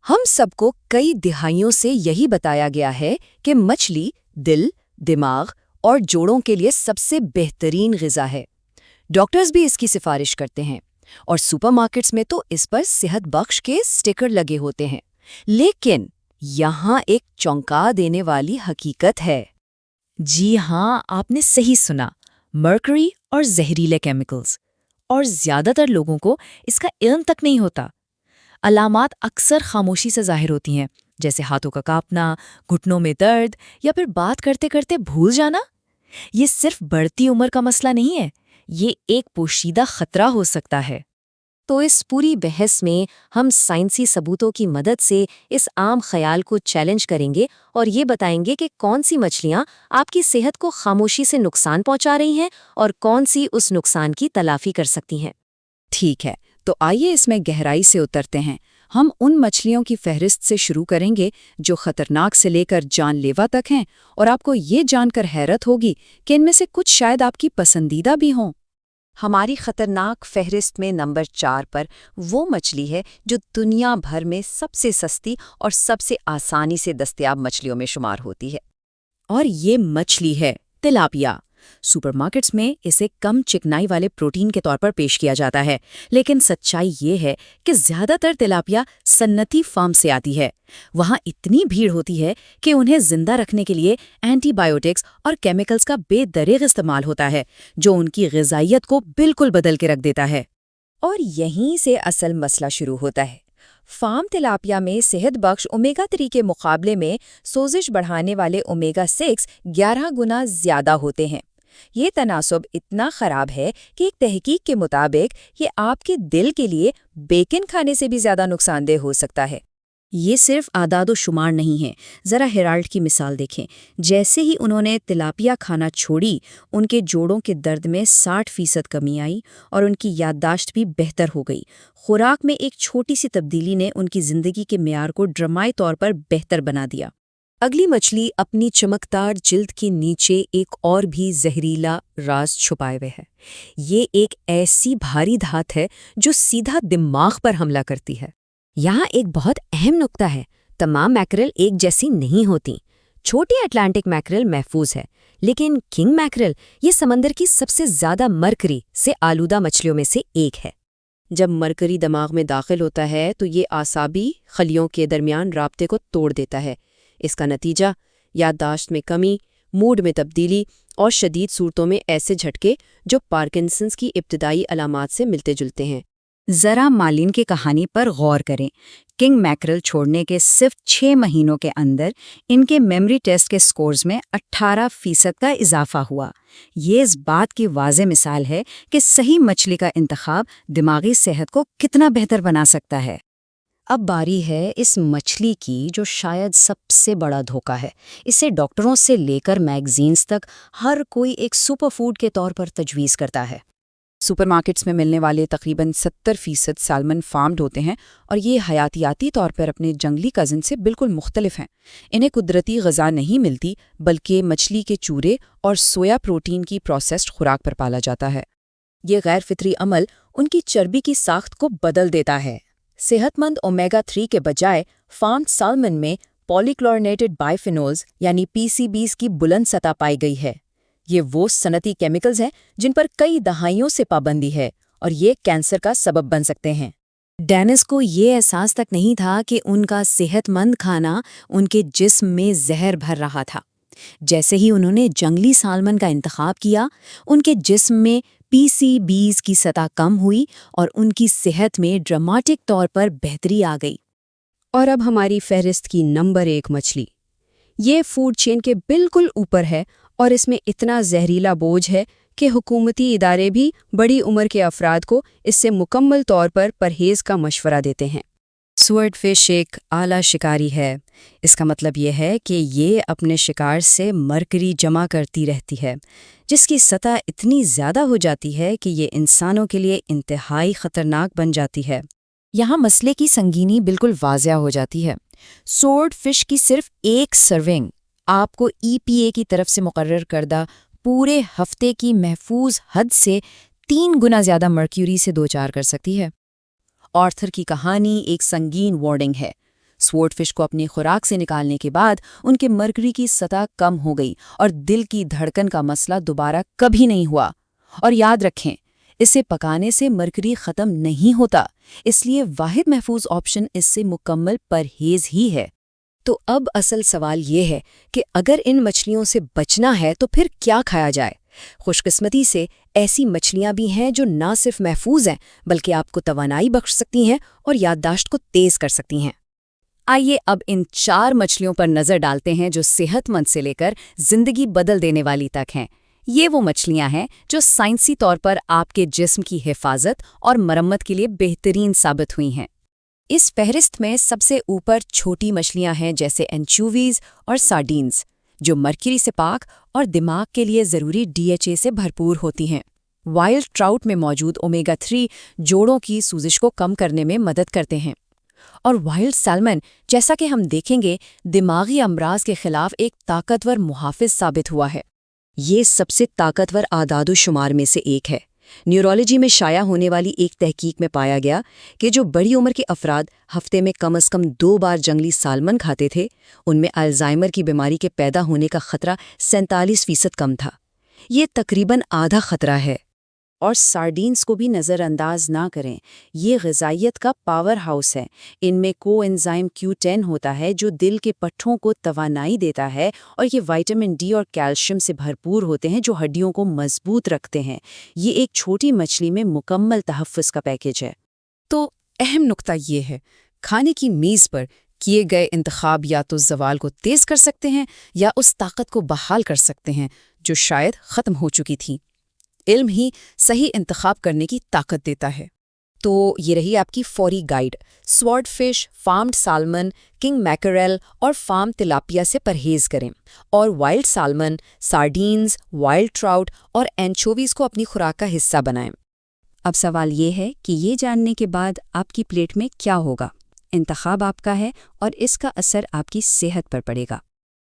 ہم سب کو کئی دہائیوں سے یہی بتایا گیا ہے کہ مچھلی دل، دماغ اور جوڑوں کے لیے سب سے بہترین غذا ہے۔ ڈاکٹرز بھی اس کی سفارش کرتے ہیں اور سپر مارکیٹس میں تو اس پر صحت بخش کے سٹیکر لگے ہوتے ہیں۔ لیکن یہاں ایک چونکا دینے والی حقیقت ہے۔ جی ہاں، آپ نے صحیح سنا، مرکری اور زہریلے کیمیکلز، اور زیادہ تر لوگوں کو اس کا علم تک نہیں ہوتا۔ علامات اکثر خاموشی سے ظاہر ہوتی ہیں، جیسے ہاتھوں کا کانپنا، گھٹنوں میں درد یا پھر بات کرتے کرتے بھول جانا۔ یہ صرف بڑھتی عمر کا مسئلہ نہیں ہے، یہ ایک پوشیدہ خطرہ ہو سکتا ہے۔ تو اس پوری بحث میں ہم سائنسی ثبوتوں کی مدد سے اس عام خیال کو چیلنج کریں گے اور یہ بتائیں گے کہ کون سی مچھلیاں آپ کی صحت کو خاموشی سے نقصان پہنچا رہی ہیں اور کون سی اس نقصان کی تلافی کر سکتی ہیں۔ ٹھیک ہے، تو آئیے اس میں گہرائی سے اترتے ہیں۔ ہم ان مچھلیوں کی فہرست سے شروع کریں گے جو خطرناک سے لے کر جان لیوا تک ہیں، اور آپ کو یہ جان کر حیرت ہوگی کہ ان میں سے کچھ شاید آپ کی پسندیدہ بھی ہوں۔ ہماری خطرناک فہرست میں نمبر 4 پر وہ مچھلی ہے جو دنیا بھر میں سب سے سستی اور سب سے آسانی سے دستیاب مچھلیوں میں شمار ہوتی ہے۔ اور یہ مچھلی ہے تلاپیا۔ سپر مارکیٹس میں اسے کم چکنائی والے پروٹین کے طور پر پیش کیا جاتا ہے، لیکن سچائی یہ ہے کہ زیادہ تر تلاپیا صنعتی فارم سے آتی ہے۔ وہاں اتنی بھیڑ ہوتی ہے کہ انہیں زندہ رکھنے کے لیے اینٹی بائیوٹکس اور کیمیکلز کا بے دریغ استعمال ہوتا ہے، جو ان کی غذائیت کو بالکل بدل کے رکھ دیتا ہے۔ اور یہیں سے اصل مسئلہ شروع ہوتا ہے۔ فارم تلاپیا میں صحت بخش اومیگا 3 کے مقابلے میں سوزش بڑھانے والے اومیگا 6 11 گنا زیادہ ہوتے ہیں۔ یہ تناسب اتنا خراب ہے کہ ایک تحقیق کے مطابق یہ آپ کے دل کے لیے بیکن کھانے سے بھی زیادہ نقصان دہ ہو سکتا ہے۔ یہ صرف اعداد و شمار نہیں ہے، ذرا ہیرالڈ کی مثال دیکھیں۔ جیسے ہی انہوں نے تلاپیا کھانا چھوڑی، ان کے جوڑوں کے درد میں 60% کمی آئی اور ان کی یادداشت بھی بہتر ہو گئی۔ خوراک میں ایک چھوٹی سی تبدیلی نے ان کی زندگی کے معیار کو ڈرامائی طور پر بہتر بنا دیا۔ اگلی مچھلی اپنی چمکدار جلد کے نیچے ایک اور بھی زہریلا راز چھپائے ہوئے ہے۔ یہ ایک ایسی بھاری دھات ہے جو سیدھا دماغ پر حملہ کرتی ہے۔ یہاں ایک بہت اہم نقطہ ہے، تمام میکرل ایک جیسی نہیں ہوتی۔ چھوٹی اٹلانٹک میکرل محفوظ ہے، لیکن کنگ میکرل یہ سمندر کی سب سے زیادہ مرکری سے آلودہ مچھلیوں میں سے ایک ہے۔ جب مرکری دماغ میں داخل ہوتا ہے تو یہ اعصابی خلیوں کے درمیان رابطے کو توڑ دیتا ہے۔ اس کا نتیجہ یادداشت میں کمی، موڈ میں تبدیلی اور شدید صورتوں میں ایسے جھٹکے جو پارکنسنس کی ابتدائی علامات سے ملتے جلتے ہیں۔ ذرا مالین کی کہانی پر غور کریں۔ کنگ میکرل چھوڑنے کے صرف 6 مہینوں کے اندر ان کے میموری ٹیسٹ کے سکورز میں 18% کا اضافہ ہوا۔ یہ اس بات کی واضح مثال ہے کہ صحیح مچھلی کا انتخاب دماغی صحت کو کتنا بہتر بنا سکتا ہے۔ اب باری ہے اس مچھلی کی جو شاید سب سے بڑا دھوکہ ہے۔ اسے ڈاکٹروں سے لے کر میگزینز تک ہر کوئی ایک سپر فوڈ کے طور پر تجویز کرتا ہے۔ سپر مارکیٹس میں ملنے والے تقریباً 70% سالمن فارمڈ ہوتے ہیں، اور یہ حیاتیاتی طور پر اپنے جنگلی کزن سے بالکل مختلف ہیں۔ انہیں قدرتی غذا نہیں ملتی، بلکہ مچھلی کے چورے اور سویا پروٹین کی پروسیسڈ خوراک پر پالا جاتا ہے۔ یہ غیر فطری عمل ان کی چربی کی ساخت کو بدل دیتا ہے۔ صحت مند اومیگا 3 کے بجائے فارمڈ سالمن میں پولی کلورینیٹڈ بائی فینولز یعنی PCBs کی بلند سطح پائی گئی ہے۔ یہ وہ صنعتی کیمیکلز ہیں جن پر کئی دہائیوں سے پابندی ہے اور یہ کینسر کا سبب بن سکتے ہیں۔ ڈینس کو یہ احساس تک نہیں تھا کہ ان کا صحت مند کھانا ان کے جسم میں زہر بھر رہا تھا۔ جیسے ہی انہوں نے جنگلی سالمن کا انتخاب کیا، ان کے جسم میں PCBs کی سطح کم ہوئی اور ان کی صحت میں ڈراماٹک طور پر بہتری آ گئی۔ اور اب ہماری فہرست کی نمبر 1 مچھلی۔ یہ فوڈ چین کے بالکل اوپر ہے اور اس میں اتنا زہریلا بوجھ ہے کہ حکومتی ادارے بھی بڑی عمر کے افراد کو اس سے مکمل طور پر پرہیز کا مشورہ دیتے ہیں۔ سورڈ فش ایک اعلیٰ شکاری ہے۔ اس کا مطلب یہ ہے کہ یہ اپنے شکار سے مرکری جمع کرتی رہتی ہے، جس کی سطح اتنی زیادہ ہو جاتی ہے کہ یہ انسانوں کے لیے انتہائی خطرناک بن جاتی ہے۔ یہاں مسئلے کی سنگینی بالکل واضح ہو جاتی ہے۔ سورڈ فش کی صرف ایک سرونگ آپ کو EPA کی طرف سے مقرر کردہ پورے ہفتے کی محفوظ حد سے 3 گنا زیادہ مرکیوری سے دوچار کر سکتی ہے۔ آرتھر کی کہانی ایک سنگین وارننگ ہے۔ سوارڈ فش کو اپنی خوراک سے نکالنے کے بعد ان کے مرکری کی سطح کم ہو گئی اور دل کی دھڑکن کا مسئلہ دوبارہ کبھی نہیں ہوا۔ اور یاد رکھیں، اسے پکانے سے مرکری ختم نہیں ہوتا، اس لیے واحد محفوظ آپشن اس سے مکمل پرہیز ہی ہے۔ تو اب اصل سوال یہ ہے کہ اگر ان مچھلیوں سے بچنا ہے تو پھر کیا کھایا جائے؟ خوش قسمتی سے ایسی مچھلیاں بھی ہیں جو نہ صرف محفوظ ہیں بلکہ آپ کو توانائی بخش سکتی ہیں اور یادداشت کو تیز کر سکتی ہیں۔ آئیے اب ان 4 مچھلیوں پر نظر ڈالتے ہیں جو صحت مند سے لے کر زندگی بدل دینے والی تک ہیں۔ یہ وہ مچھلیاں ہیں جو سائنسی طور پر آپ کے جسم کی حفاظت اور مرمت کے لیے بہترین ثابت ہوئی ہیں۔ اس فہرست میں سب سے اوپر چھوٹی مچھلیاں ہیں جیسے اینچوویز اور سارڈینز، جو مرکری سے پاک اور دماغ کے لیے ضروری DHA سے بھرپور ہوتی ہیں۔ وائلڈ ٹراؤٹ میں موجود اومیگا 3 جوڑوں کی سوزش کو کم کرنے میں مدد کرتے ہیں، اور وائلڈ سیلمن، جیسا کہ ہم دیکھیں گے، دماغی امراض کے خلاف ایک طاقتور محافظ ثابت ہوا ہے۔ یہ سب سے طاقتور اعداد و شمار میں سے ایک ہے۔ نیورولوجی میں شائع ہونے والی ایک تحقیق میں پایا گیا کہ جو بڑی عمر کے افراد ہفتے میں کم از کم 2 بار جنگلی سالمن کھاتے تھے، ان میں الزائمر کی بیماری کے پیدا ہونے کا خطرہ 47% کم تھا۔ یہ تقریباً آدھا خطرہ ہے۔ اور سارڈینز کو بھی نظر انداز نہ کریں، یہ غذائیت کا پاور ہاؤس ہے۔ ان میں کو انزائم Q10 ہوتا ہے جو دل کے پٹھوں کو توانائی دیتا ہے، اور یہ وٹامن ڈی اور کیلشیم سے بھرپور ہوتے ہیں جو ہڈیوں کو مضبوط رکھتے ہیں۔ یہ ایک چھوٹی مچھلی میں مکمل تحفظ کا پیکیج ہے۔ تو اہم نقطہ یہ ہے، کھانے کی میز پر کیے گئے انتخاب یا تو زوال کو تیز کر سکتے ہیں یا اس طاقت کو بحال کر سکتے ہیں جو شاید ختم ہو چکی تھی۔ علم ہی صحیح انتخاب کرنے کی طاقت دیتا ہے۔ تو یہ رہی آپ کی فوری guide. Swordfish, farmed salmon, king mackerel اور فارم تلاپیا سے پرہیز کریں، اور wild salmon, sardines, wild trout اور اینچوویز کو اپنی خوراک کا حصہ بنائیں۔ اب سوال یہ ہے کہ یہ جاننے کے بعد آپ کی پلیٹ میں کیا ہوگا؟ انتخاب آپ کا ہے اور اس کا اثر آپ کی صحت پر پڑے گا۔